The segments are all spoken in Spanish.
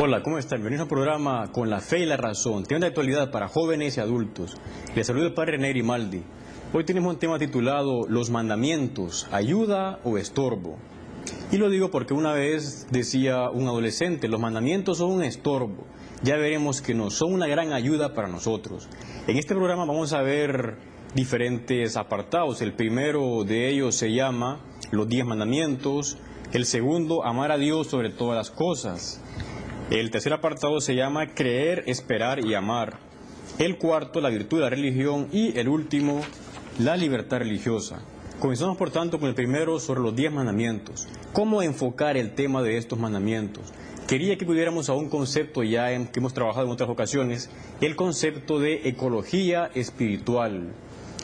Hola, ¿cómo están? Bienvenidos al programa Con la Fe y la Razón, tema de actualidad para jóvenes y adultos. Les saluda el Padre René Grimaldi. Hoy tenemos un tema titulado Los mandamientos, ¿ayuda o estorbo? Y lo digo porque una vez decía un adolescente, los mandamientos son un estorbo. Ya veremos que no, son una gran ayuda para nosotros. En este programa vamos a ver diferentes apartados. El primero de ellos se llama Los 10 mandamientos. El segundo, amar a Dios sobre todas las cosas. El tercer apartado se llama creer, esperar y amar. El cuarto, la virtud de la religión. Y el último, la libertad religiosa. Comenzamos por tanto con el primero sobre los 10 mandamientos. ¿Cómo enfocar el tema de estos mandamientos? Quería que pudiéramos a un concepto ya que hemos trabajado en otras ocasiones, el concepto de ecología espiritual.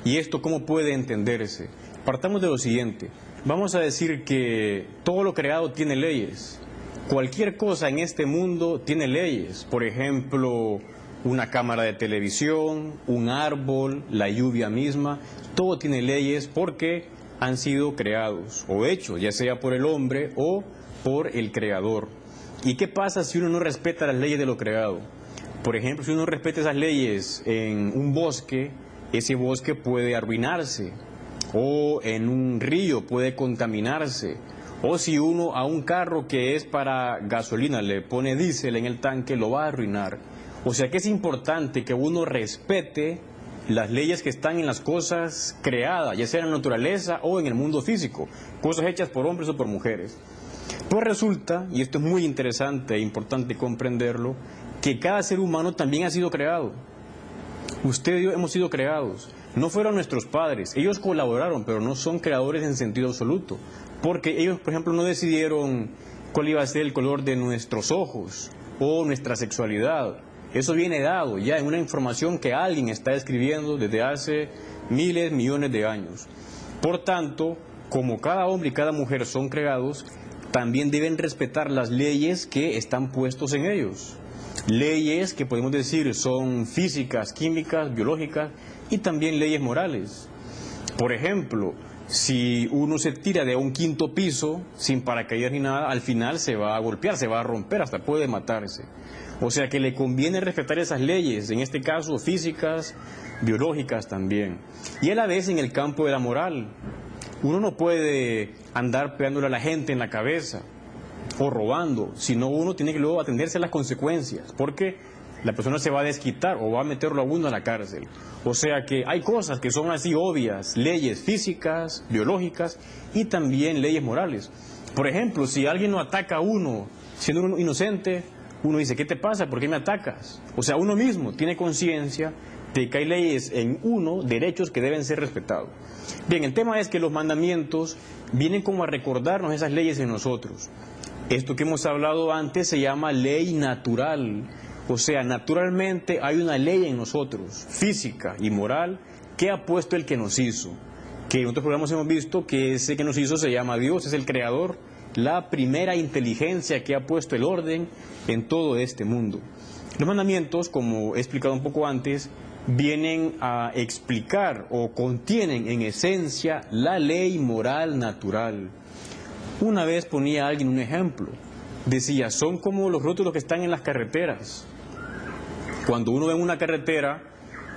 ¿Y esto cómo puede entenderse? Partamos de lo siguiente. Vamos a decir que todo lo creado tiene leyes. Cualquier cosa en este mundo tiene leyes. Por ejemplo, una cámara de televisión, un árbol, la lluvia misma. Todo tiene leyes porque han sido creados o hechos, ya sea por el hombre o por el creador. ¿Y qué pasa si uno no respeta las leyes de lo creado? Por ejemplo, si uno no respeta esas leyes en un bosque, ese bosque puede arruinarse. O en un río puede contaminarse. O si uno a un carro que es para gasolina le pone diésel en el tanque, lo va a arruinar. O sea que es importante que uno respete las leyes que están en las cosas creadas, ya sea en la naturaleza o en el mundo físico, cosas hechas por hombres o por mujeres. Pues resulta, y esto es muy interesante e importante comprenderlo, que cada ser humano también ha sido creado. Usted y yo hemos sido creados. No fueron nuestros padres, ellos colaboraron, pero no son creadores en sentido absoluto. Porque ellos, por ejemplo, no decidieron cuál iba a ser el color de nuestros ojos o nuestra sexualidad. Eso viene dado ya en una información que alguien está escribiendo desde hace miles, millones de años. Por tanto, como cada hombre y cada mujer son creados, también deben respetar las leyes que están puestos en ellos. Leyes que podemos decir son físicas, químicas, biológicas y también leyes morales. Por ejemplo, si uno se tira de un quinto piso sin paracaídas ni nada, al final se va a golpear, se va a romper, hasta puede matarse. O sea que le conviene respetar esas leyes, en este caso físicas, biológicas también. Y a la vez en el campo de la moral. Uno no puede andar pegándole a la gente en la cabeza o robando, sino uno tiene que luego atenderse a las consecuencias, porque la persona se va a desquitar o va a meterlo a uno a la cárcel. O sea que hay cosas que son así obvias, leyes físicas, biológicas y también leyes morales. Por ejemplo, si alguien lo ataca a uno, siendo uno inocente, uno dice, ¿qué te pasa? ¿Por qué me atacas? O sea, uno mismo tiene conciencia de que hay leyes en uno, derechos que deben ser respetados. Bien, el tema es que los mandamientos vienen como a recordarnos esas leyes en nosotros. Esto que hemos hablado antes se llama ley natural. O sea, naturalmente hay una ley en nosotros, física y moral, que ha puesto el que nos hizo. Que en otros programas hemos visto que ese que nos hizo se llama Dios, es el creador, la primera inteligencia que ha puesto el orden en todo este mundo. Los mandamientos, como he explicado un poco antes, vienen a explicar o contienen en esencia la ley moral natural. Una vez ponía a alguien un ejemplo, decía, son como los rótulos que están en las carreteras. Cuando uno ve una carretera,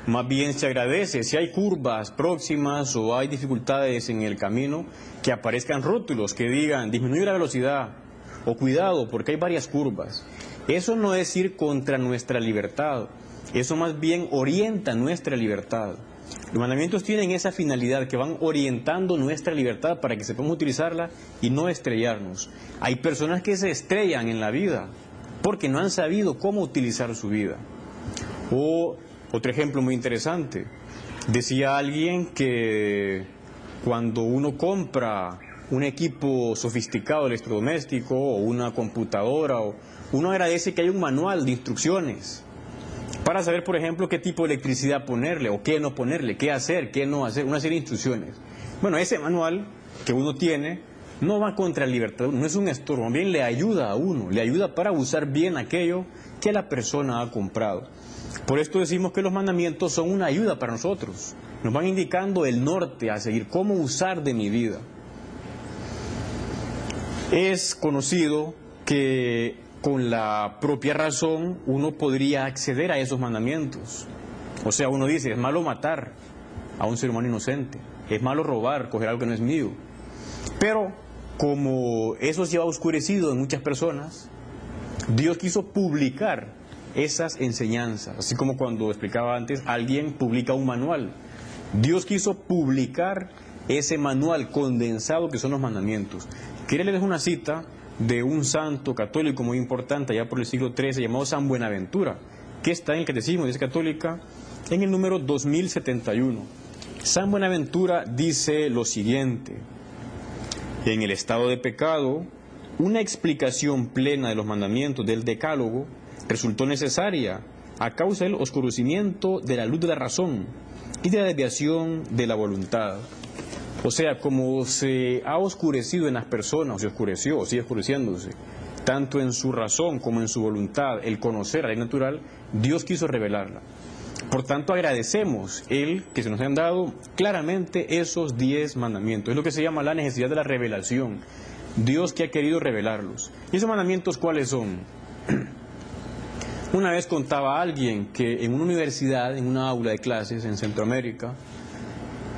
más bien se agradece si hay curvas próximas o hay dificultades en el camino, que aparezcan rótulos que digan disminuye la velocidad o cuidado porque hay varias curvas. Eso no es ir contra nuestra libertad, eso más bien orienta nuestra libertad. Los mandamientos tienen esa finalidad, que van orientando nuestra libertad para que sepamos utilizarla y no estrellarnos. Hay personas que se estrellan en la vida porque no han sabido cómo utilizar su vida. O otro ejemplo muy interesante, decía alguien que cuando uno compra un equipo sofisticado electrodoméstico o una computadora, uno agradece que hay un manual de instrucciones para saber, por ejemplo, qué tipo de electricidad ponerle o qué no ponerle, qué hacer, qué no hacer, una serie de instrucciones. Bueno, ese manual que uno tiene no va contra la libertad, no es un estorbo, más bien le ayuda a uno, le ayuda para usar bien aquello que la persona ha comprado. Por esto decimos que los mandamientos son una ayuda para nosotros, nos van indicando el norte a seguir, cómo usar de mi vida. Es conocido que con la propia razón uno podría acceder a esos mandamientos. O sea, uno dice, es malo matar a un ser humano inocente, es malo robar, coger algo que no es mío. Pero como eso se ha oscurecido en muchas personas, Dios quiso publicar esas enseñanzas, así como cuando explicaba antes, alguien publica un manual. Dios quiso publicar ese manual condensado que son los mandamientos. Quería leerles una cita de un santo católico muy importante allá por el siglo XIII llamado San Buenaventura, que está en el Catecismo de la Iglesia Católica en el número 2071. San Buenaventura dice lo siguiente: en el estado de pecado, una explicación plena de los mandamientos del Decálogo resultó necesaria a causa del oscurecimiento de la luz de la razón y de la desviación de la voluntad. O sea, como se ha oscurecido en las personas, o se oscureció, o sigue oscureciéndose, tanto en su razón como en su voluntad, el conocer la ley natural, Dios quiso revelarla. Por tanto, agradecemos que se nos han dado claramente esos 10 mandamientos. Es lo que se llama la necesidad de la revelación. Dios que ha querido revelarlos. ¿Y esos mandamientos cuáles son? Una vez contaba alguien que en una universidad, en una aula de clases en Centroamérica,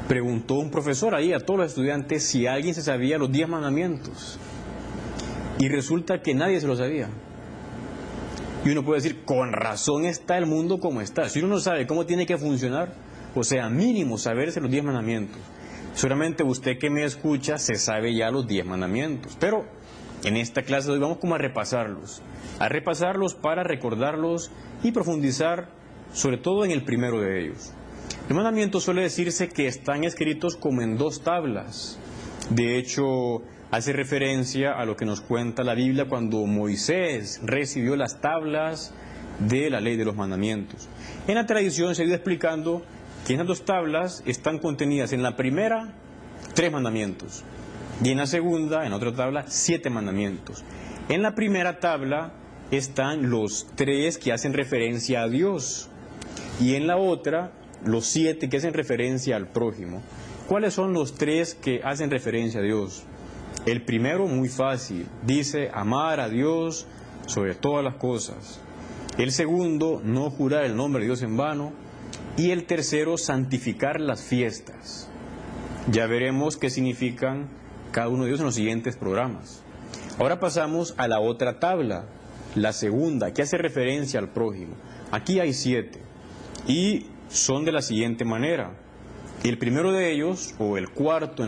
preguntó un profesor ahí a todos los estudiantes si alguien se sabía los 10 mandamientos. Y resulta que nadie se los sabía. Y uno puede decir, con razón está el mundo como está. Si uno no sabe cómo tiene que funcionar, o sea, mínimo saberse los 10 mandamientos. Seguramente usted que me escucha se sabe ya los 10 mandamientos. Pero en esta clase de hoy vamos como a repasarlos para recordarlos y profundizar sobre todo en el primero de ellos. Los mandamientos suele decirse que están escritos como en 2 tablas. De hecho, hace referencia a lo que nos cuenta la Biblia cuando Moisés recibió las tablas de la ley de los mandamientos. En la tradición se ha ido explicando que en las 2 tablas están contenidas en la primera 3 mandamientos y en la segunda, en otra tabla, 7 mandamientos. En la primera tabla están los 3 que hacen referencia a Dios y en la otra los 7 que hacen referencia al prójimo. ¿Cuáles son los 3 que hacen referencia a Dios? El primero, muy fácil, dice amar a Dios sobre todas las cosas. El segundo, no jurar el nombre de Dios en vano. Y el tercero, santificar las fiestas. Ya veremos qué significan cada uno de ellos en los siguientes programas. Ahora pasamos a la otra tabla, la segunda, que hace referencia al prójimo. Aquí hay 7 y son de la siguiente manera. El primero de ellos, o el cuarto en la